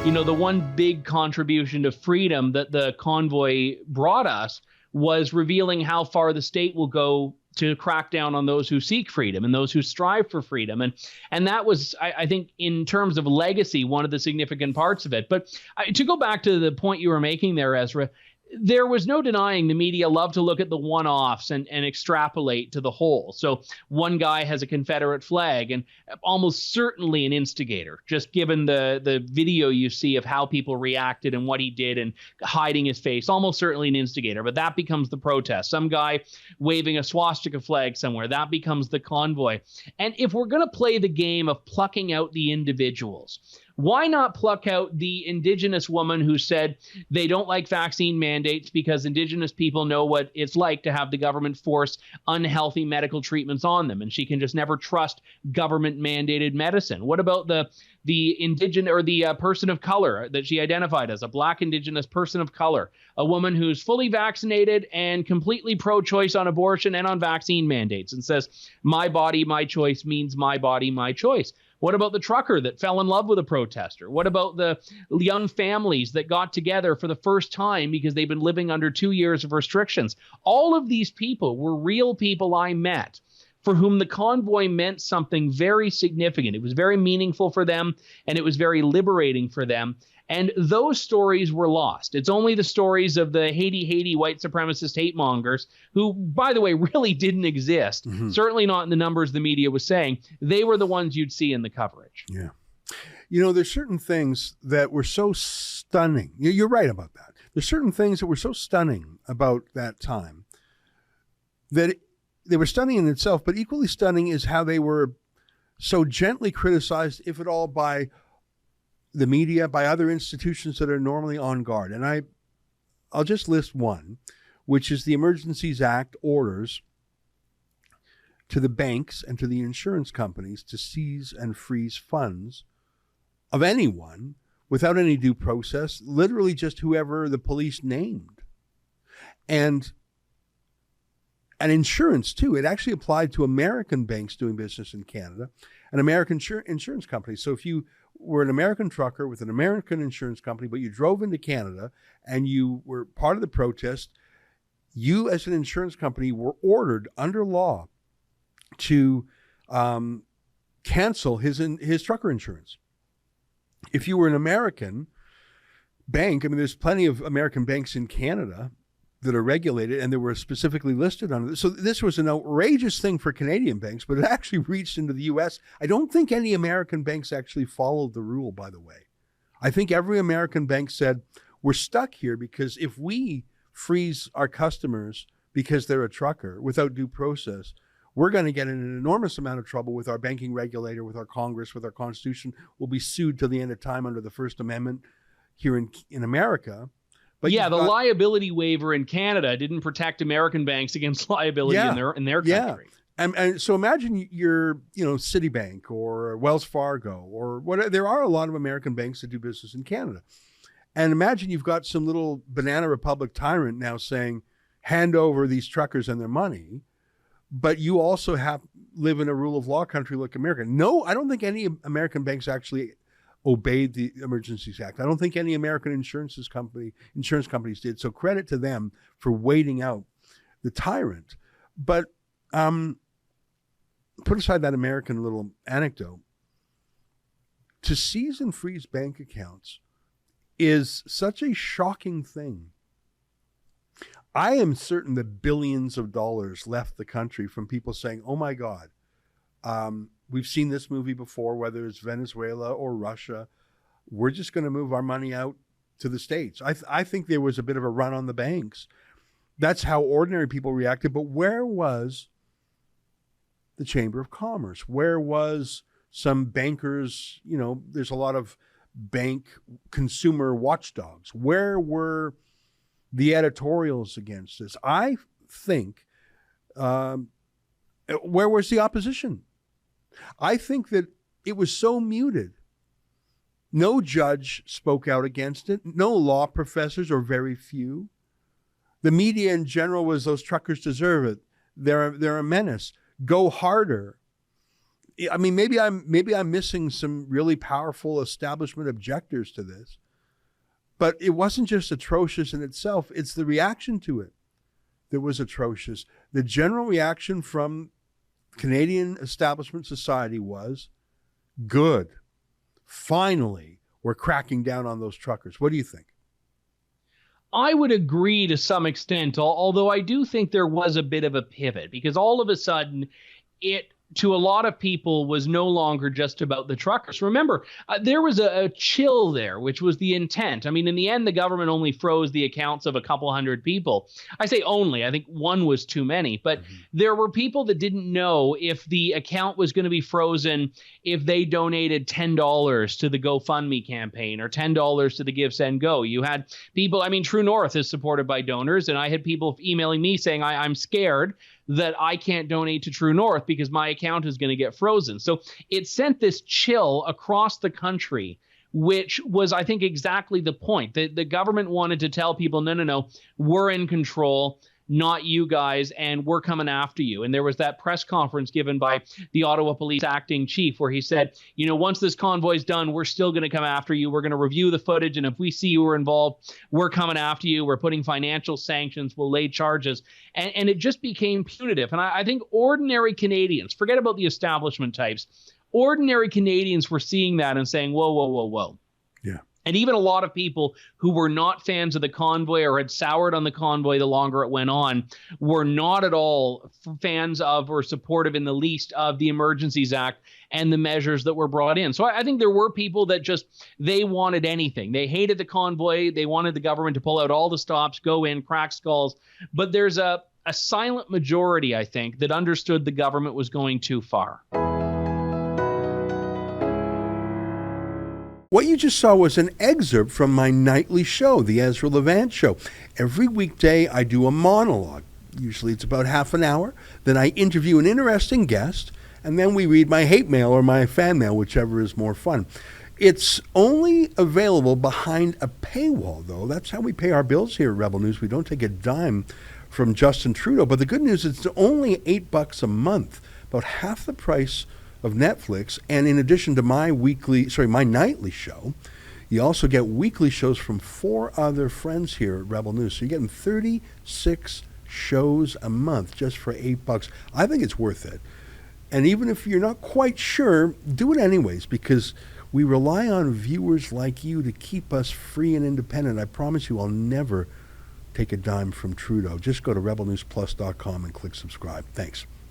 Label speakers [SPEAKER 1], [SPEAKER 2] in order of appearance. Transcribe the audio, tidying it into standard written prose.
[SPEAKER 1] The one big contribution to freedom that the convoy brought us was revealing how far the state will go to crack down on those who seek freedom and those who strive for freedom. And that was, I think, in terms of legacy, one of the significant parts of it. But to go back to the point you were making there, Ezra, there was no denying the media love to look at the one-offs and extrapolate to the whole. So one guy has a Confederate flag and almost certainly an instigator, just given the video you see of how people reacted and what he did and hiding his face, almost certainly an instigator. But that becomes the protest. Some guy waving a swastika flag somewhere, that becomes the convoy. And if we're going to play the game of plucking out the individuals, why not pluck out the Indigenous woman who said they don't like vaccine mandates because Indigenous people know what it's like to have the government force unhealthy medical treatments on them, and she can just never trust government-mandated medicine? What about the Indigenous or the person of color that she identified as, a Black Indigenous person of color, a woman who's fully vaccinated and completely pro-choice on abortion and on vaccine mandates, and says, my body, my choice means my body, my choice? What about the trucker that fell in love with a protester? What about the young families that got together for the first time because they've been living under 2 years of restrictions? All of these people were real people I met for whom the convoy meant something very significant. It was very meaningful for them, and it was very liberating for them. And those stories were lost. It's only the stories of the Haiti white supremacist hate mongers, who, by the way, really didn't exist. Mm-hmm. Certainly not in the numbers the media was saying. They were the ones you'd see in the coverage.
[SPEAKER 2] Yeah. There's certain things that were so stunning. You're right about that. There's certain things that were so stunning about that time that they were stunning in itself, but equally stunning is how they were so gently criticized, if at all, by the media, by other institutions that are normally on guard. And I'll just list one, which is the Emergencies Act orders to the banks and to the insurance companies to seize and freeze funds of anyone without any due process, literally just whoever the police named. And insurance, too. It actually applied to American banks doing business in Canada and American insurance companies. So if you were an American trucker with an American insurance company, but you drove into Canada and you were part of the protest, you as an insurance company were ordered under law to cancel his trucker insurance. If you were an American bank, there's plenty of American banks in Canada that are regulated, and they were specifically listed on it. So this was an outrageous thing for Canadian banks, but it actually reached into the U.S. I don't think any American banks actually followed the rule, by the way. I think every American bank said, we're stuck here because if we freeze our customers because they're a trucker without due process, we're going to get in an enormous amount of trouble with our banking regulator, with our Congress, with our Constitution. We'll be sued till the end of time under the First Amendment here in America.
[SPEAKER 1] But yeah, the liability waiver in Canada didn't protect American banks against liability in their country.
[SPEAKER 2] And so imagine you're, Citibank or Wells Fargo or whatever. There are a lot of American banks that do business in Canada. And imagine you've got some little Banana Republic tyrant now saying, hand over these truckers and their money, but you also live in a rule of law country like America. No, I don't think any American banks actually obeyed the Emergencies Act. I don't think any American insurance companies did. So credit to them for waiting out the tyrant. But put aside that American little anecdote. To seize and freeze bank accounts is such a shocking thing. I am certain that billions of dollars left the country from people saying, oh my God, we've seen this movie before, whether it's Venezuela or Russia. We're just going to move our money out to the States. I think there was a bit of a run on the banks. That's how ordinary people reacted. But where was the Chamber of Commerce? Where was some bankers? There's a lot of bank consumer watchdogs. Where were the editorials against this? I think, where was the opposition? I think that it was so muted. No judge spoke out against it. No law professors, or very few. The media in general was, those truckers deserve it. They're a menace. Go harder. I mean, maybe I'm missing some really powerful establishment objectors to this, but it wasn't just atrocious in itself. It's the reaction to it that was atrocious. The general reaction from Canadian establishment society was, good. Finally, we're cracking down on those truckers. What do you think?
[SPEAKER 1] I would agree to some extent, although I do think there was a bit of a pivot, because all of a sudden it, to a lot of people, was no longer just about the truckers. Remember, there was a chill there, which was the intent. I mean, in the end, the government only froze the accounts of a couple hundred people. I say only, I think one was too many, but there were people that didn't know if the account was going to be frozen if they donated $10 to the GoFundMe campaign or $10 to the Give, Send, Go. You had people, I mean, True North is supported by donors, and I had people emailing me saying, I'm scared that I can't donate to True North because my account is going to get frozen. So it sent this chill across the country, which was, I think, exactly the point. The government wanted to tell people, no, we're in control, not you guys, and we're coming after you. And there was that press conference given by the Ottawa Police acting chief where he said, once this convoy's done, we're still going to come after you. We're going to review the footage, and if we see you were involved, we're coming after you. We're putting financial sanctions. We'll lay charges. And it just became punitive. And I think ordinary Canadians, forget about the establishment types, ordinary Canadians were seeing that and saying, whoa.
[SPEAKER 2] Yeah.
[SPEAKER 1] And even a lot of people who were not fans of the convoy or had soured on the convoy the longer it went on were not at all fans of or supportive in the least of the Emergencies Act and the measures that were brought in. So I think there were people that just, they wanted anything. They hated the convoy. They wanted the government to pull out all the stops, go in, crack skulls. But there's a silent majority, I think, that understood the government was going too far.
[SPEAKER 2] What you just saw was an excerpt from my nightly show, the Ezra Levant Show. Every weekday, I do a monologue. Usually it's about half an hour. Then I interview an interesting guest, and then we read my hate mail or my fan mail, whichever is more fun. It's only available behind a paywall, though. That's how we pay our bills here at Rebel News. We don't take a dime from Justin Trudeau. But the good news is it's only $8 a month, about half the price of Netflix. And in addition to my nightly show, you also get weekly shows from 4 other friends here at Rebel News. So you're getting 36 shows a month just for $8. I think it's worth it. And even if you're not quite sure, do it anyways, because we rely on viewers like you to keep us free and independent. I promise you I'll never take a dime from Trudeau. Just go to rebelnewsplus.com and click subscribe. Thanks.